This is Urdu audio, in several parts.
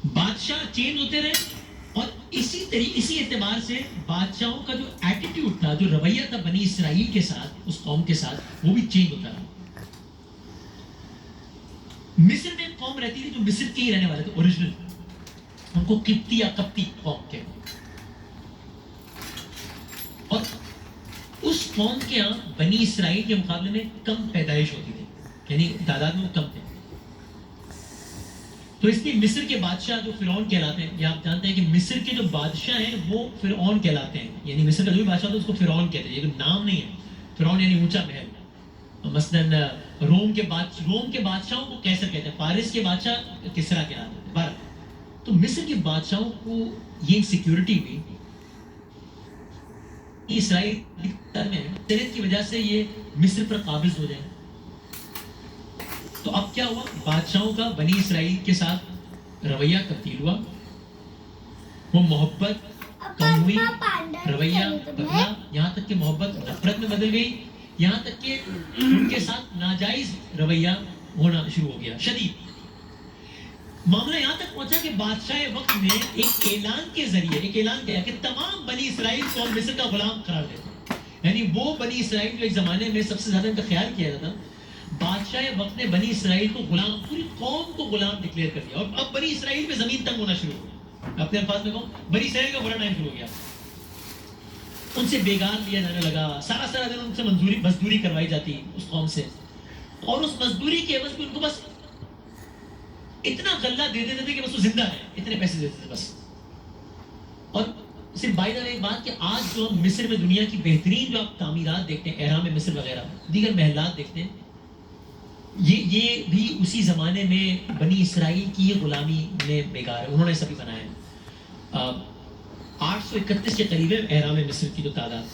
بادشاہ چینج ہوتے رہے اور اسی اعتبار سے بادشاہوں کا جو ایٹیٹیوڈ تھا، جو رویہ تھا بنی اسرائیل کے ساتھ، اس قوم کے ساتھ، وہ بھی چینج ہوتا رہا۔ مصر میں ایک قوم رہتی تھی جو مصر کے ہی رہنے والے تھے، اوریجنل، ان کو قبطی یا قبطی قوم کہتے ہیں، اور اس قوم کے ہاں بنی اسرائیل کے مقابلے میں کم پیدائش ہوتی تھی، یعنی تعداد میں وہ کم تھے، تو اس لیے مصر کے بادشاہ جو فرعون کہلاتے ہیں، یا آپ جانتے ہیں کہ مصر کے جو بادشاہ ہیں وہ فرعون کہلاتے ہیں، یعنی مصر کا جو بھی بادشاہ تھا اس کو فرعون کہتے ہیں، یہ نام نہیں ہے، فرعون یعنی اونچا محل۔ مثلاً روم کے بادشاہوں کو کیسر کہتے ہیں، فارس کے بادشاہ کسرا کہلاتے ہیں، بارہ۔ تو مصر کے بادشاہوں کو یہ سیکیورٹی ہوئی، اسرائیل میں کی وجہ سے یہ مصر پر قابض ہو جائیں۔ تو اب کیا ہوا، بادشاہوں کا بنی اسرائیل کے ساتھ رویہ تبدیل ہوا، وہ محبت کم ہوئی، رویہ بدلا، یہاں تک کہ محبت نفرت میں بدل گئی، یہاں تک کہ ان کے ساتھ ناجائز رویہ ہونا شروع ہو گیا، شدید۔ معاملہ یہاں تک پہنچا کہ بادشاہ وقت نے ایک اعلان کے ذریعے ایک اعلان کیا کہ تمام بنی اسرائیل کو مصر کا غلام قرار دیتے، یعنی وہ بنی اسرائیل جو ایک زمانے میں سب سے زیادہ ان کا خیال کیا جاتا تھا، بادشاہ وقت نے بنی اسرائیل کو غلام، پوری قوم کو غلام ڈکلیئر کر دیا، اور اب بنی اسرائیل پہ زمین تنگ ہونا شروع ہو گیا۔ اپنے الفاظ میں کہوں، بنی اسرائیل کا برا ٹائم شروع ہو گیا، ان سے بیگار لیا جانے لگا، سارا دن ان سے مزدوری کروائی جاتی اس قوم سے، اور اس مزدوری کے عوض میں ان کو بس اتنا غلہ دے دیتے تھے کہ بس وہ زندہ ہے، اتنے پیسے دیتے تھے بس۔ اور صرف بائی دا وے ایک بات کہ آج جو ہم مصر میں دنیا کی بہترین جو آپ تعمیرات دیکھتے ہیں، اہرام مصر وغیرہ، دیگر محلات دیکھتے ہیں، یہ بھی اسی زمانے میں بنی اسرائیل کی غلامی میں بیگار ہے، انہوں نے سبھی بنایا ہے۔ 831 کے قریب ہے اہرام مصر کی جو تعداد۔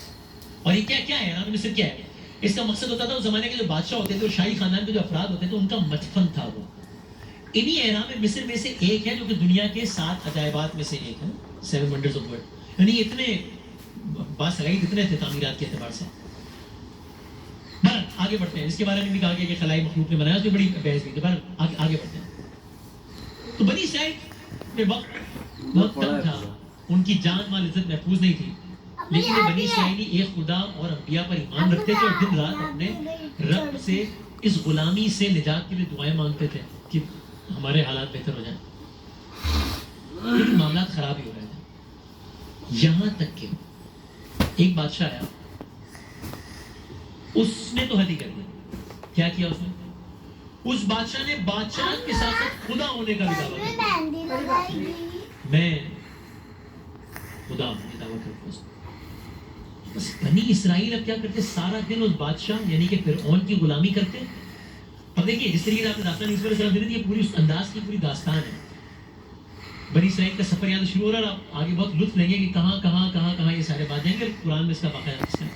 اور یہ کیا ہے اہرام مصر، کیا ہے؟ اس کا مقصد ہوتا تھا اس زمانے کے جو بادشاہ ہوتے تھے، شاہی خاندان کے جو افراد ہوتے تھے، ان کا مدفن تھا وہ۔ انہی اہرام مصر میں سے ایک ہے جو کہ دنیا کے 7 عجائبات میں سے ایک ہے، 7 ونڈرز آف ورلڈ، یعنی اتنے باصلاحیت اتنے تھے تعمیرات کے اعتبار سے۔ بہرحال آگے بڑھتے ہیں، اس کے بارے میں بھی کہا گیا کہ خلائی مخلوق نے بنایا، اس میں بڑی بحث بھی تھی، بہرحال آگے بڑھتے ہیں۔ تو بنی اسرائیل میں وقت بہت کم تھا، ان کی جان مال عزت محفوظ نہیں تھی، لیکن یہ بنی اسرائیلی ایک خدا اور انبیاء پر ایمان رکھتے تھے، اور دن رات اپنے رب سے اس غلامی سے نجات کے لیے دعائیں مانگتے تھے کہ ہمارے حالات بہتر ہو جائیں، لیکن معاملات خراب ہی ہو رہے تھے۔ یہاں تک کہ ایک بادشاہ آیا، اس نے تو حد ہی کر دی۔ کیا کیا اس نے؟ اس بادشاہ نے بادشاہ کے ساتھ ساتھ خدا ہونے کا بھی دعویٰ کیا، میں خدا ہونے کا دعویٰ کرتا ہوں۔ بس بنی اسرائیل اب کیا کرتے، سارا دن اس بادشاہ یعنی کہ فرعون کی غلامی کرتے۔ اب دیکھیے جس طریقے سے آپ نے داستان یوسف علیہ السلام دی تھی، یہ پوری اس انداز کی پوری داستان ہے۔ بنی اسرائیل کا سفر یہاں سے شروع ہو رہا ہے، آپ آگے بہت لطف لیں گے کہ کہاں یہ سارے بات جائیں گے، قرآن میں اس کا باقاعدہ قصہ ہے۔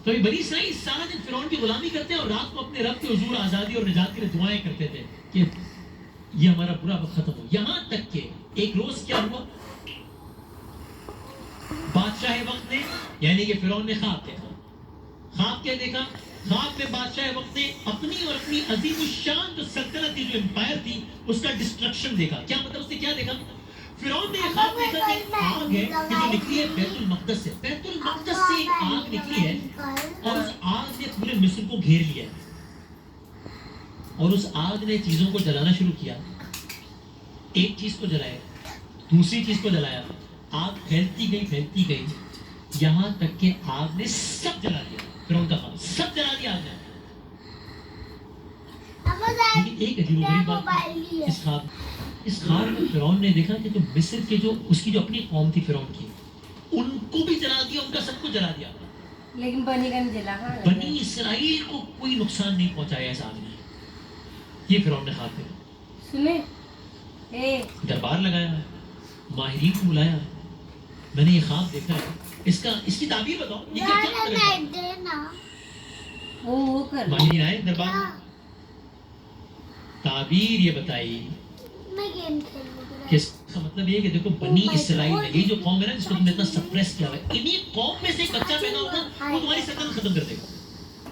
تو یہ بنی اسرائیل سارا دن فرعون کی غلامی کرتے ہیں، اور رات کو اپنے رب کے حضور آزادی اور نجات کے لیے دعائیں کرتے تھے کہ یہ ہمارا برا وقت ختم ہو۔ یہاں تک کہ ایک روز کیا ہوا، بادشاہ وقت نے یعنی کہ فرعون نے خواب دیکھا۔ خواب کیا دیکھا؟ خواب میں بادشاہ وقت نے اپنی اور اپنی عظیم الشان جو سلطنت تھی، جو امپائر تھی، اس کا ڈسٹرکشن دیکھا۔ کیا مطلب اس نے کیا دیکھا؟ فرعون نے یہ خواب دیکھا کہ آگ ہے کہ جو نکلی ہے بیت المقدس سے، بیت المقدس سے ایک آگ نکلی ہے، اور اس آگ نے پورے مصر کو گھیر لیا، اور اس آگ نے چیزوں کو جلانا شروع کیا۔ ایک چیز کو جلایا، دوسری چیز کو جلایا، آگ پھیلتی گئی یہاں تک کہ آگ نے سب جلا دیا۔ فرعون کا خواب سب جلا دیا آگ نے۔ لیکن ایک عجیب و غریب بات، اس خواب میں فرعون نے دیکھا کہ جو مصر کے جو اس کی جو اپنی قوم تھی فرعون کی، ان کو بھی جلا دیا، ان کا سب کو جلا دیا، لیکن بنی اسرائیل کو کوئی نقصان نہیں پہنچایا اس آگ نے۔ یہ فرعون نے خواب دیکھا، سنے دربار لگایا، ماہرین کو بلایا، میں نے یہ خواب دیکھا ہے، اس کی تعبیر بتاؤ، یہ کیا مطلب ہے؟ وہ کر ماہرین آئے دربار میں، تعبیر یہ بتائی کہ اس کا مطلب یہ ہے کہ دیکھو بنی اسرائیل میں یہ جو قوم ہے نا جس کو تم نے اتنا سپریس کیا ہوا ہے، انہی قوم میں سے ایک بچہ پیدا ہوگا وہ تمہاری سلطنت ختم کر دے گا۔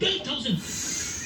12,000।